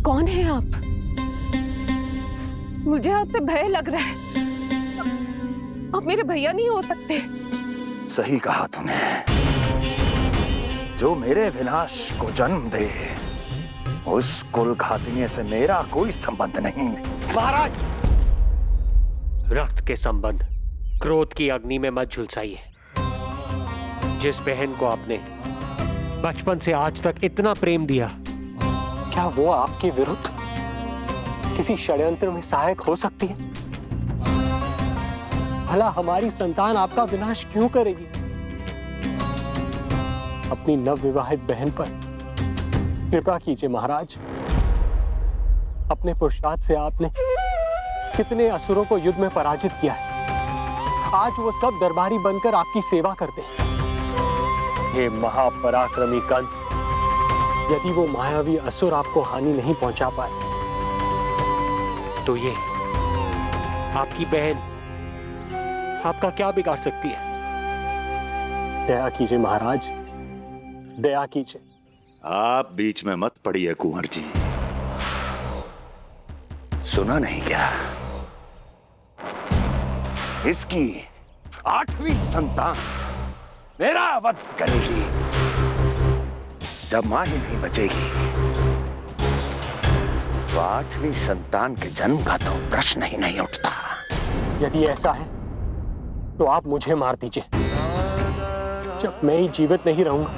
कौन है आप? मुझे आपसे भय लग रहा है। आप मेरे भैया नहीं हो सकते। सही कहा तूने। जो मेरे विनाश को जन्म दे, उस कुल घातिनी से मेरा कोई संबंध नहीं। महाराज, रक्त के संबंध क्रोध की अग्नि में मत झुलसाइए। जिस बहन को आपने बचपन से आज तक इतना प्रेम दिया, क्या वो आपके विरुद्ध किसी षड्यंत्र में सहायक हो सकती है? भला हमारी संतान आपका विनाश क्यों करेगी? अपनी नवविवाहित बहन पर कृपा कीजिए महाराज। अपने पुरुषार्थ से आपने कितने असुरों को युद्ध में पराजित किया है। आज वो सब दरबारी बनकर आपकी सेवा करते हैं। ये महापराक्रमी कंस, यदि वो मायावी असुर आपको हानि नहीं पहुंचा पाए, तो ये आपकी बहन आपका क्या बिगाड़ सकती है? दया कीजिए महाराज, दया कीजिए। आप बीच में मत पड़िए कुंवर जी। सुना नहीं क्या? इसकी 8वीं संतान मेरा वध करेगी। जब मां ही नहीं बचेगी, तो 8वीं संतान के जन्म का तो प्रश्न ही नहीं उठता। यदि ऐसा है तो आप मुझे मार दीजिए। जब मैं ही जीवित नहीं रहूंगा,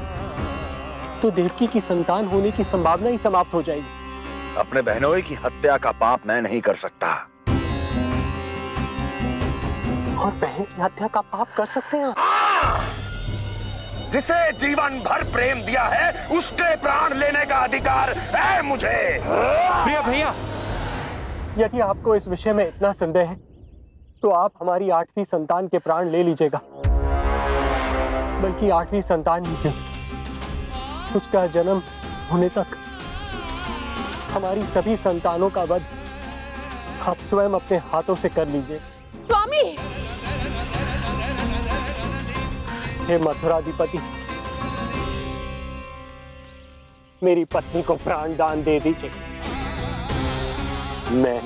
तो देवकी की संतान होने की संभावना ही समाप्त हो जाएगी। अपने बहनोई की हत्या का पाप मैं नहीं कर सकता। और बहन की हत्या का पाप कर सकते हैं? जिसे जीवन भर प्रेम दिया है, उसके प्राण लेने का अधिकार है मुझे। प्रिय भैया, यदि आपको इस विषय में इतना संदेह है, तो आप हमारी 8वीं संतान के प्राण ले लीजिएगा। बल्कि 8वीं संतान ही क्यों, उसका जन्म होने तक हमारी सभी संतानों का वध आप स्वयं अपने हाथों से कर लीजिए। स्वामी! हे मथुराधिपति, मेरी पत्नी को प्राण दान दे दीजिए। मैं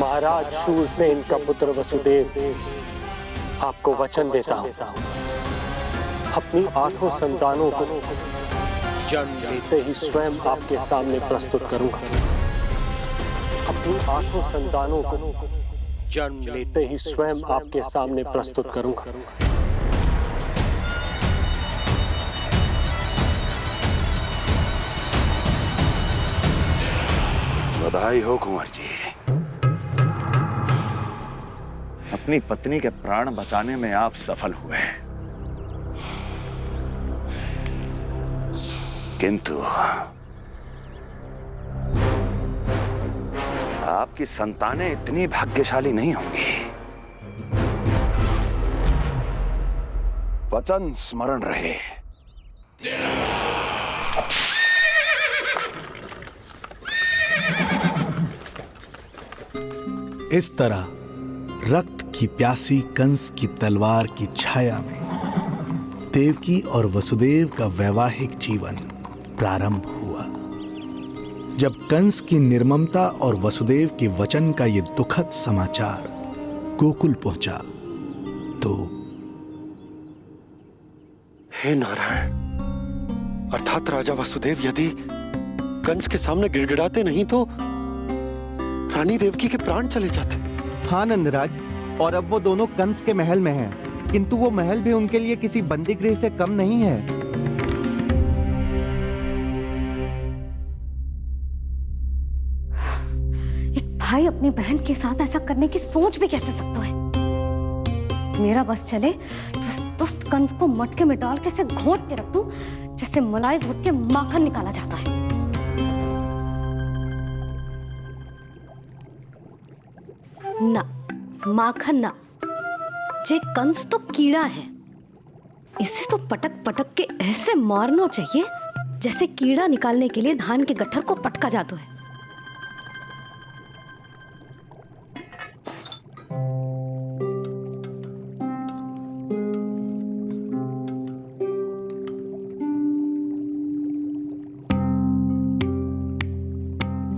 महाराज शूरसेन का पुत्र वसुदेव आपको वचन देता हूं, अपनी 8 संतानों को जन्म लेते ही स्वयं आपके सामने प्रस्तुत करूंगा। अपनी 8 संतानों को जन्म लेते ही स्वयं आपके सामने प्रस्तुत करूंगा। बधाई हो कुंवर जी। अपनी पत्नी के प्राण बचाने में आप सफल हुए, किंतु आपकी संतानें इतनी भाग्यशाली नहीं होंगी। वचन स्मरण रहे। इस तरह रक्त की प्यासी कंस की तलवार की छाया में देवकी और वसुदेव का वैवाहिक जीवन प्रारंभ हुआ। जब कंस की निर्ममता और वसुदेव के वचन का ये दुखद समाचार गोकुल पहुंचा, तो हे नारायण, अर्थात राजा वसुदेव यदि कंस के सामने गिड़गिड़ाते नहीं तो रानी देवकी के प्राण चले जाते। हाँ नंदराज, और अब वो दोनों कंस के महल में हैं, किंतु वो महल भी उनके लिए किसी बंदी गृह से कम नहीं है। एक भाई अपनी बहन के साथ ऐसा करने की सोच भी कैसे सकता है? मेरा बस चले तो उस दुष्ट कंस को मटके में डाल के ऐसे घोट के रख दूं, जैसे मलाई घोट के माखन निकाला जाता है। ना, माखन ना, जे कंस तो कीड़ा है। इसे तो पटक पटक के ऐसे मारना चाहिए जैसे कीड़ा निकालने के लिए धान के गट्ठर को पटका जाता है।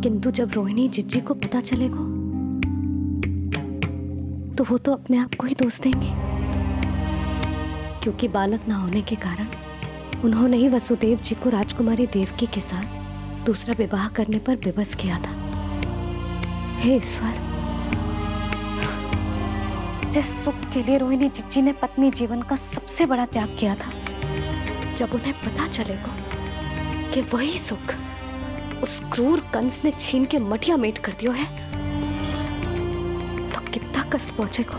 किंतु जब रोहिणी जिज्जी को पता चलेगा तो वो तो अपने आप को ही दोष देंगे, क्योंकि बालक ना होने के कारण उन्होंने ही वसुदेव जी को राजकुमारी देवकी के साथ दूसरा विवाह करने पर विवश किया था। हे ईश्वर, जिस सुख के लिए रोहिणी जिज्जी ने पत्नी जीवन का सबसे बड़ा त्याग किया था, जब उन्हें पता चलेगा कि वही सुख उस क्रूर कंस ने छीन के मटिया मेट कर दिया है, तो कितना कष्ट पहुंचेगा।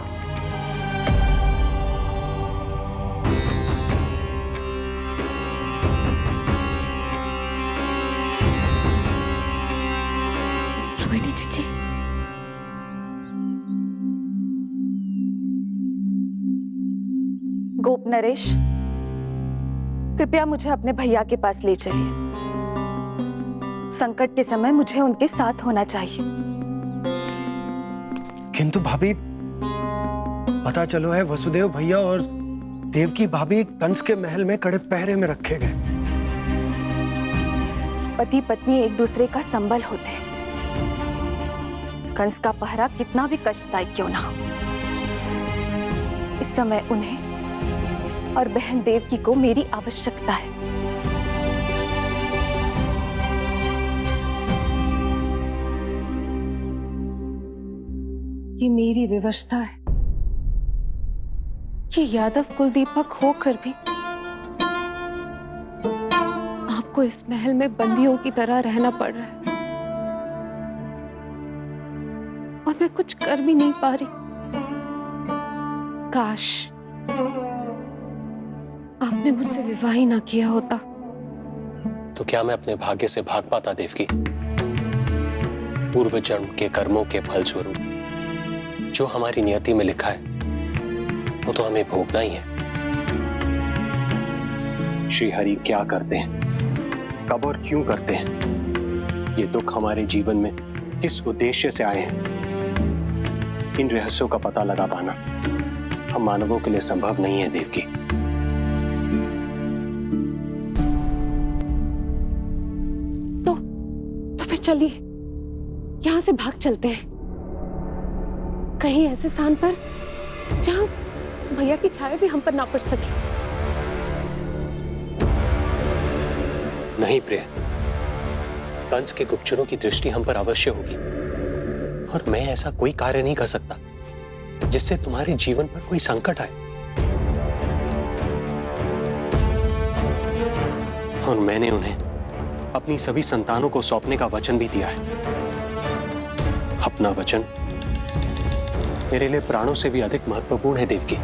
रोहिणी जीजी, गोप नरेश, कृपया मुझे अपने भैया के पास ले चलिए। संकट के समय मुझे उनके साथ होना चाहिए। किंतु भाभी, पता चलो है वसुदेव भैया और देवकी भाभी कंस के महल में कड़े पहरे में रखे गए। पति पत्नी एक दूसरे का संबल होते हैं। कंस का पहरा कितना भी कष्टदायक क्यों ना हो, इस समय उन्हें और बहन देवकी को मेरी आवश्यकता है। ये मेरी विवशता है कि यादव कुलदीपक होकर भी आपको इस महल में बंदियों की तरह रहना पड़ रहा है, और मैं कुछ कर भी नहीं पा रही। काश आपने मुझसे विवाह ही ना किया होता। तो क्या मैं अपने भाग्य से भाग पाता देवकी? पूर्व जन्म के कर्मों के फल स्वरूप जो हमारी नियति में लिखा है वो तो हमें भोगना ही है। श्री हरि क्या करते हैं, कब और क्यों करते हैं, ये दुख हमारे जीवन में किस उद्देश्य से आए हैं, इन रहस्यों का पता लगा पाना हम मानवों के लिए संभव नहीं है देवकी। तो फिर चलिए यहां से भाग चलते हैं, कहीं ऐसे स्थान पर जहां भैया की छाया भी हम पर ना पड़ सके। नहीं प्रिय, कंस के गुप्तचरों की दृष्टि हम पर अवश्य होगी, और मैं ऐसा कोई कार्य नहीं कर सकता जिससे तुम्हारे जीवन पर कोई संकट आए। और मैंने उन्हें अपनी सभी संतानों को सौंपने का वचन भी दिया है। अपना वचन मेरे लिए प्राणों से भी अधिक महत्वपूर्ण है देवकी।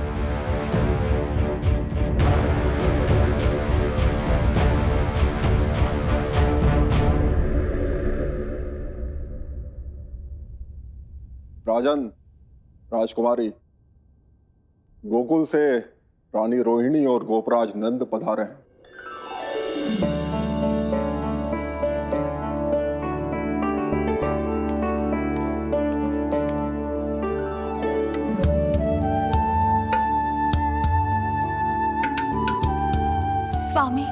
राजन, राजकुमारी, गोकुल से रानी रोहिणी और गोपराज नंद पधारे हैं। स्वामी,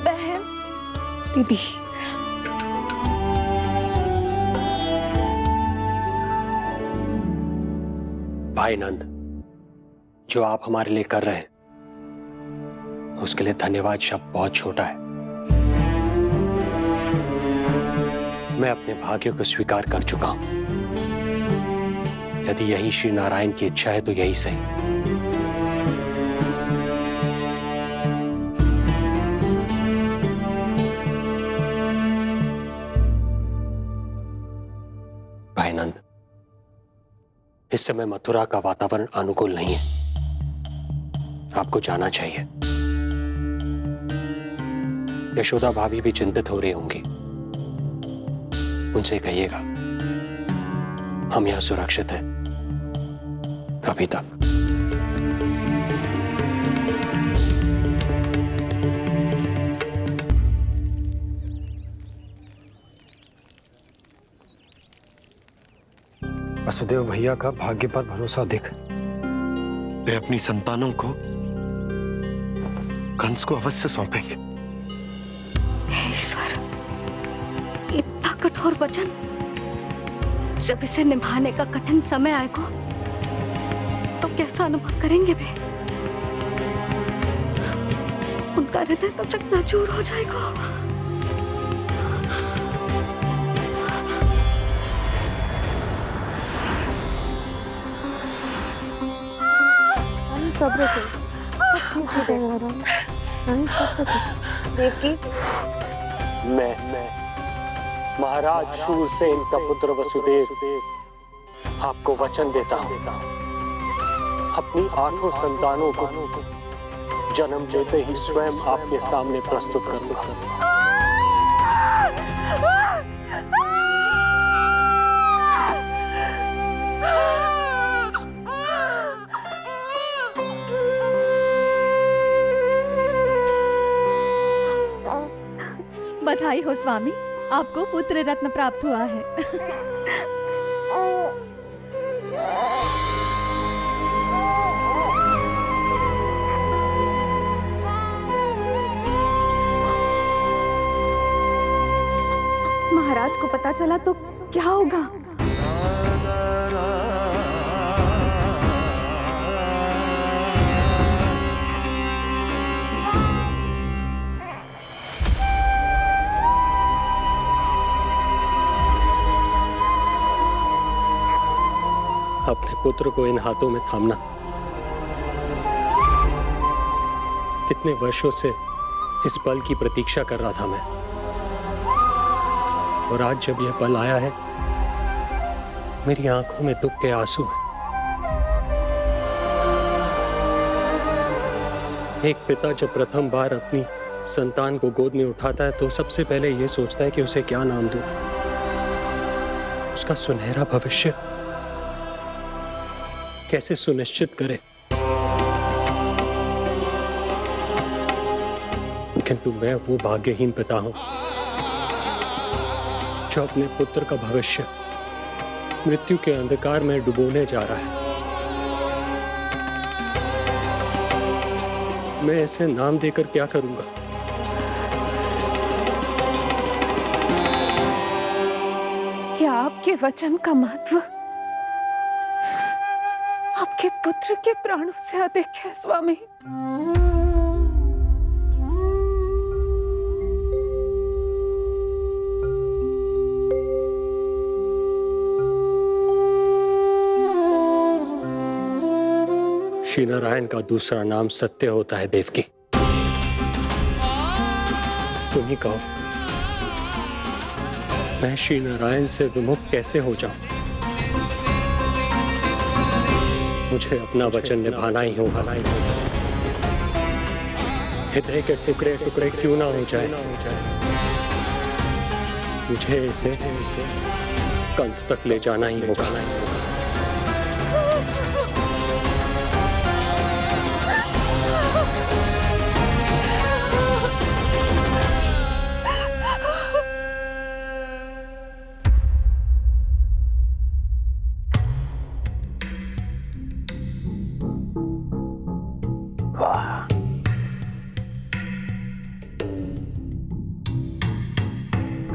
बहन, दीदी, भाई नंद, जो आप हमारे लिए कर रहे हैं उसके लिए धन्यवाद शब्द बहुत छोटा है। मैं अपने भाग्य को स्वीकार कर चुका हूं। यदि यही श्री नारायण की इच्छा है तो यही सही। भाई नंद, इस समय मथुरा का वातावरण अनुकूल नहीं है, आपको जाना चाहिए। यशोदा भाभी भी चिंतित हो रही होंगी, उनसे कहिएगा हम यहां सुरक्षित हैं अभी तक। वसुदेव भैया का भाग्य पर भरोसा देख वे अपनी संतानों को कंस को अवश्य सौंपेंगे। हे ईश्वर, इतना कठोर वचन, जब इसे निभाने का कठिन समय आएगा तो कैसा अनुभव करेंगे वे? उनका हृदय तो चकनाचूर हो जाएगा। सब्र से सब ठीक हो जाएगा। देवकी, मैं महाराज शूरसेन का पुत्र वसुदेव आपको वचन देता हूँ, अपनी 8 संतानों को जन्म देते ही स्वयं आपके सामने प्रस्तुत करूंगा। बधाई हो स्वामी, आपको पुत्र रत्न प्राप्त हुआ है। महाराज को पता चला तो क्या होगा? अपने पुत्र को इन हाथों में थामना। कितने वर्षों से इस पल की प्रतीक्षा कर रहा था मैं, और आज जब यह पल आया है, मेरी आंखों में दुख के आंसू हैं। एक पिता जब प्रथम बार अपनी संतान को गोद में उठाता है तो सबसे पहले यह सोचता है कि उसे क्या नाम दूं, उसका सुनहरा भविष्य कैसे सुनिश्चित करे। किंतु मैं वो भाग्यहीन पिता हूं जो अपने पुत्र का भविष्य मृत्यु के अंधकार में डुबोने जा रहा है। मैं इसे नाम देकर क्या करूंगा? क्या आपके वचन का महत्व आपके पुत्र के प्राणों से अधिक है स्वामी? श्री नारायण का दूसरा नाम सत्य होता है देवकी। तुम ही कहो, मैं श्री नारायण से विमुख कैसे हो जाऊं? मुझे अपना वचन निभाना ही होगा। हृदय के टुकड़े टुकड़े क्यों ना हो जाए, मुझे इसे कंस तक ले जाना ही होगा।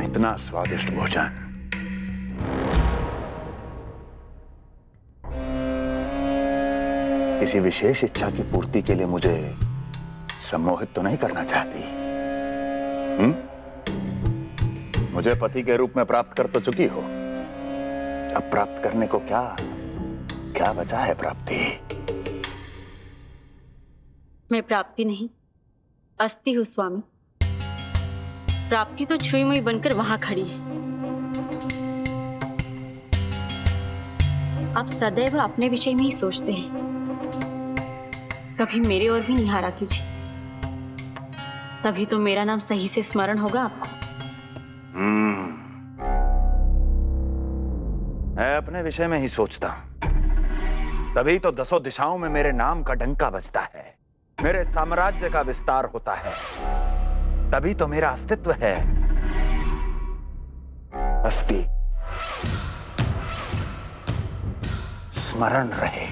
इतना स्वादिष्ट भोजन किसी विशेष इच्छा की पूर्ति के लिए मुझे सम्मोहित तो नहीं करना चाहती? मुझे पति के रूप में प्राप्त कर तो चुकी हो, अब प्राप्त करने को क्या क्या बचा है प्राप्ति? मैं प्राप्ति नहीं, अस्थि हूं स्वामी। प्राप्ति तो छुई मुई बनकर वहां खड़ी है। आप सदैव अपने विषय में ही सोचते हैं, कभी मेरे ओर भी निहारा कीजिए, तभी तो मेरा नाम सही से स्मरण होगा आपको। मैं अपने विषय में ही सोचता हूं, तभी तो 10 दिशाओं में मेरे नाम का डंका बजता है, मेरे साम्राज्य का विस्तार होता है, तभी तो मेरा अस्तित्व है। अस्थि स्मरण रहे,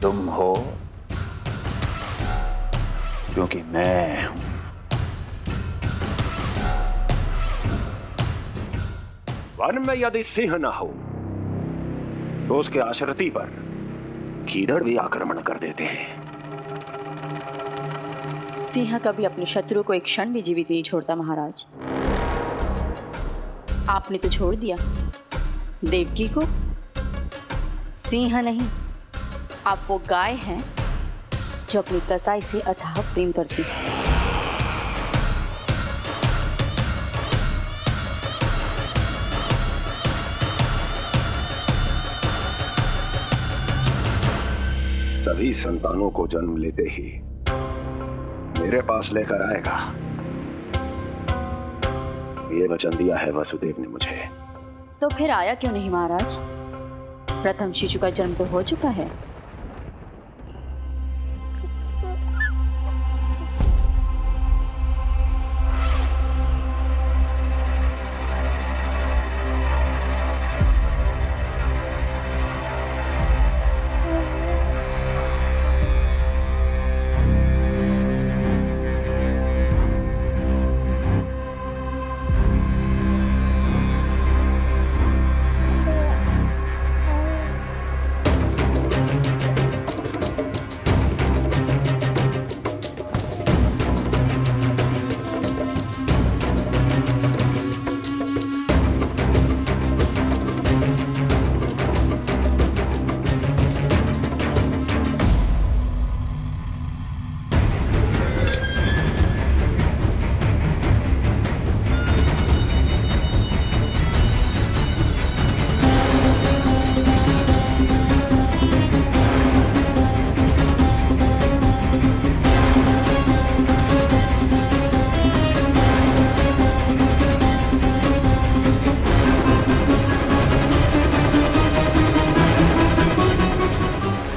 तुम हो क्योंकि मैं हूं। वन में यदि सिंह न हो तो उसके आश्रिति पर गीदड़ भी आक्रमण कर देते हैं। सिंह कभी अपने शत्रु को एक क्षण भी जीवित नहीं छोड़ता महाराज। आपने तो छोड़ दिया देवकी को। सिंह नहीं, आप वो गाय हैं जो अपनी कसाई से अथाह प्रेम करती है। सभी संतानों को जन्म लेते ही मेरे पास लेकर आएगा, ये वचन दिया है वसुदेव ने मुझे। तो फिर आया क्यों नहीं महाराज? प्रथम शिशु का जन्म तो हो चुका है।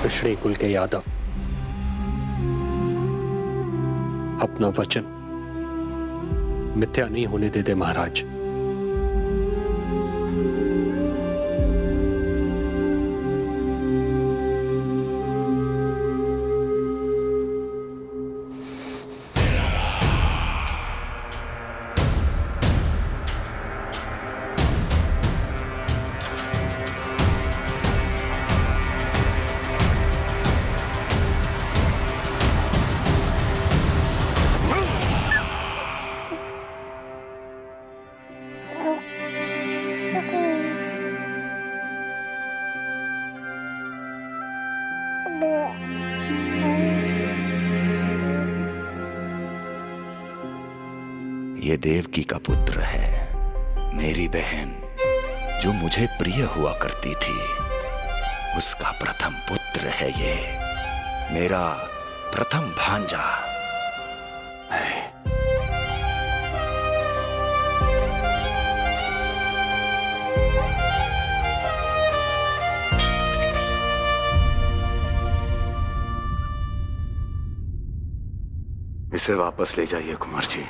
पिछड़े कुल के यादव अपना वचन मिथ्या नहीं होने देते महाराज। ये देवकी का पुत्र है, मेरी बहन जो मुझे प्रिय हुआ करती थी, उसका प्रथम पुत्र है ये, मेरा प्रथम भांजा। इसे वापस ले जाइए कुंवर जी।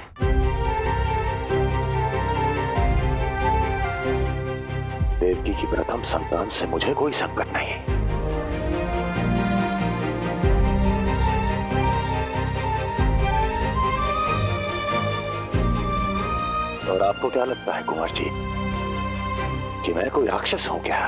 देवकी की प्रथम संतान से मुझे कोई संकट नहीं। और आपको क्या लगता है कुंवर जी कि मैं कोई राक्षस हूं क्या?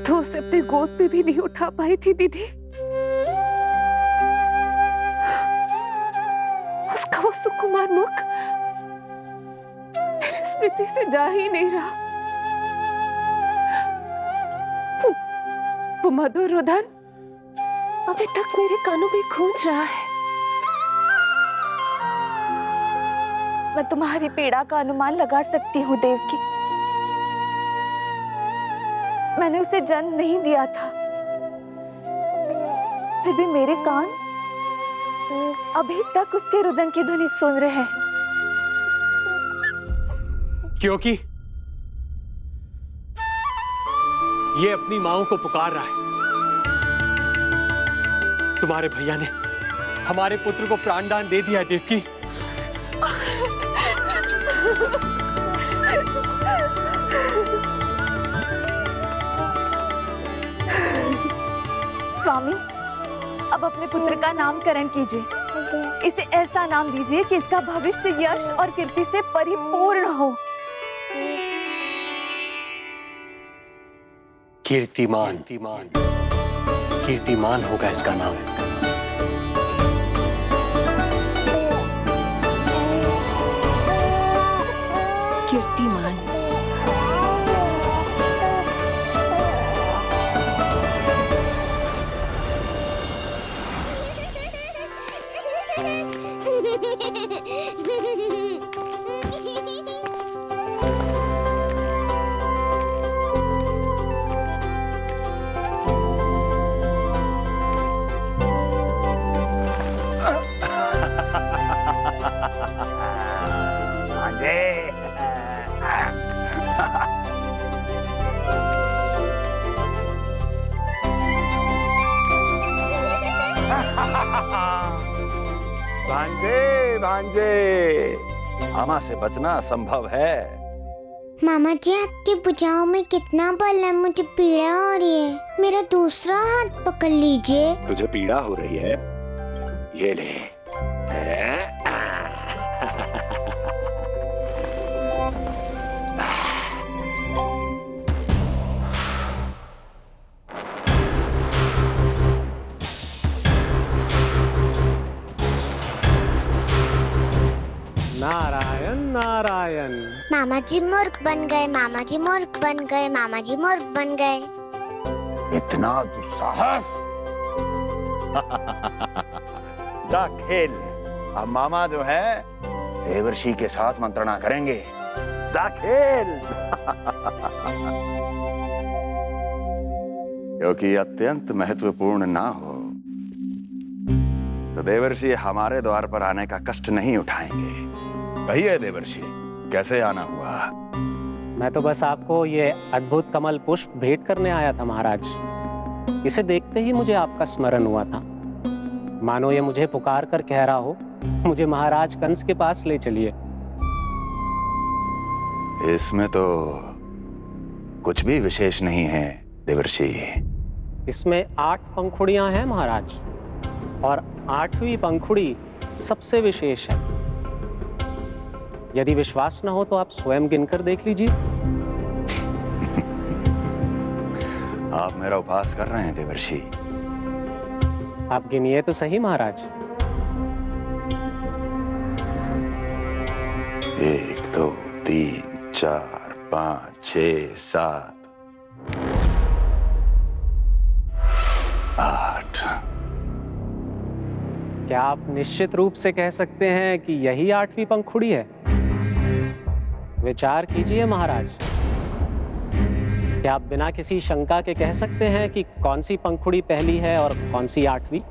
तो उसे अपनी गोद पे भी नहीं उठा पाई थी दीदी। उसका वो सुकुमार मुख मेरी स्मृति से जा ही नहीं रहा। वो वो मधुर रुदन अभी तक मेरे कानों में गूंज रहा है। मैं तुम्हारी पीड़ा का अनुमान लगा सकती हूँ देवकी। मैंने उसे जन्म नहीं दिया था, फिर भी मेरे कान अभी तक उसके रुदन की ध्वनि सुन रहे हैं। क्योंकि ये अपनी माओ को पुकार रहा है। तुम्हारे भैया ने हमारे पुत्र को प्राणदान दे दिया है देवकी। स्वामी, अब अपने पुत्र का नामकरण कीजिए। इसे ऐसा नाम दीजिए कि इसका भविष्य यश और कीर्ति से परिपूर्ण हो। कीर्तिमान कीर्तिमान होगा इसका नाम। कीर्तिमान। भांजे भांजे, मामा से बचना असंभव है। मामा जी, आपकी भुजाओं में कितना बल है, मुझे पीड़ा हो रही है। मेरा दूसरा हाथ पकड़ लीजिए। तुझे पीड़ा हो रही है? ये ले। नारायण नारायण। मामा जी मूर्ख बन गए, मामा जी मूर्ख बन गए, मामा जी मूर्ख बन गए। इतना दुस्साहस। जा खेल। अब मामा जो है देवर्षि के साथ मंत्रणा करेंगे। जा खेल। क्योंकि अत्यंत महत्वपूर्ण ना हो तो देवर्षि हमारे द्वार पर आने का कष्ट नहीं उठाएंगे। कहिए देवर्षि, कैसे आना हुआ? मैं तो बस आपको ये अद्भुत कमल पुष्प भेंट करने आया था महाराज। इसे देखते ही मुझे आपका स्मरण हुआ था। मानो ये मुझे पुकार कर कह रहा हो, मुझे महाराज कंस के पास ले चलिए। इसमें तो कुछ भी विशेष नहीं है देवर्षि। इसमें 8 पंखुड़ियां हैं महाराज, और 8वीं पंखुड़ी सबसे विशेष है। यदि विश्वास न हो तो आप स्वयं गिनकर देख लीजिए। आप मेरा उपहास कर रहे हैं देवर्षि। आप गिनिए तो सही महाराज। 1 2 3 4 5 6 7 8। क्या आप निश्चित रूप से कह सकते हैं कि यही 8वीं पंखुड़ी है? विचार कीजिए महाराज। क्या आप बिना किसी शंका के कह सकते हैं कि कौन सी पंखुड़ी पहली है और कौन सी 8वीं?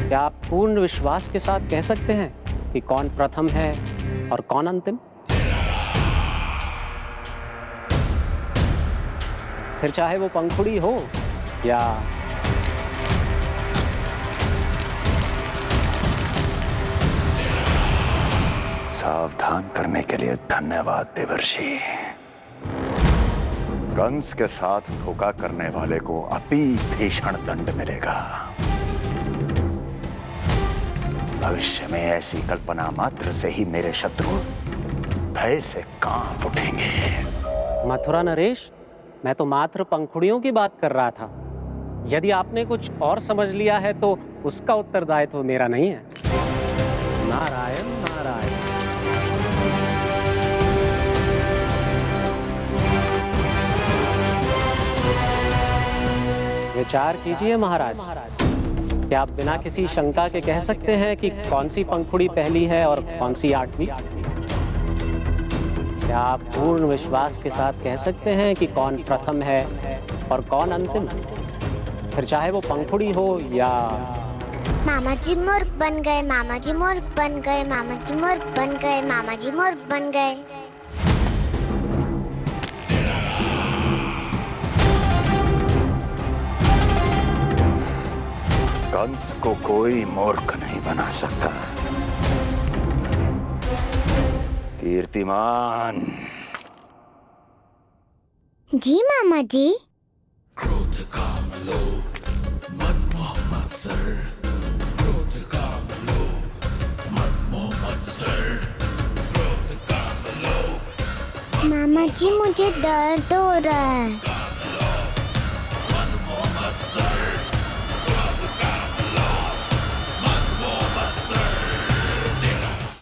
क्या आप पूर्ण विश्वास के साथ कह सकते हैं कि कौन प्रथम है और कौन अंतिम? फिर चाहे वो पंखुड़ी हो या सावधान करने के लिए धन्यवाद देवर्षि। कंस के साथ धोखा करने वाले को अति भीषण दंड मिलेगा। भविष्य में ऐसी कल्पना मात्र से ही मेरे शत्रु भय से कांप उठेंगे। मथुरा नरेश, मैं तो मात्र पंखुड़ियों की बात कर रहा था। यदि आपने कुछ और समझ लिया है तो उसका उत्तरदायित्व मेरा नहीं है। नारायण नारायण। विचार कीजिए महाराज। क्या आप बिना किसी शंका के कह सकते हैं कि कौन सी पंखुड़ी पहली है और कौन सी 8वीं? क्या आप पूर्ण विश्वास के साथ कह सकते हैं कि कौन प्रथम है और कौन अंतिम? फिर चाहे वो पंखुड़ी हो या... मामा जी मूर्ख बन गए, मामा जी मूर्ख बन गए, मामा जी मूर्ख बन गए, मामा जी मूर्ख बन गए। कंस को कोई मूर्ख नहीं बना सकता। कीर्तिमान। जी मामा जी। क्रोध काम लोभ मद मोह मत्सर, क्रोध काम लोभ मद मोह मत्सर, क्रोध काम लोभ। मामा जी मुझे दर्द हो रहा है।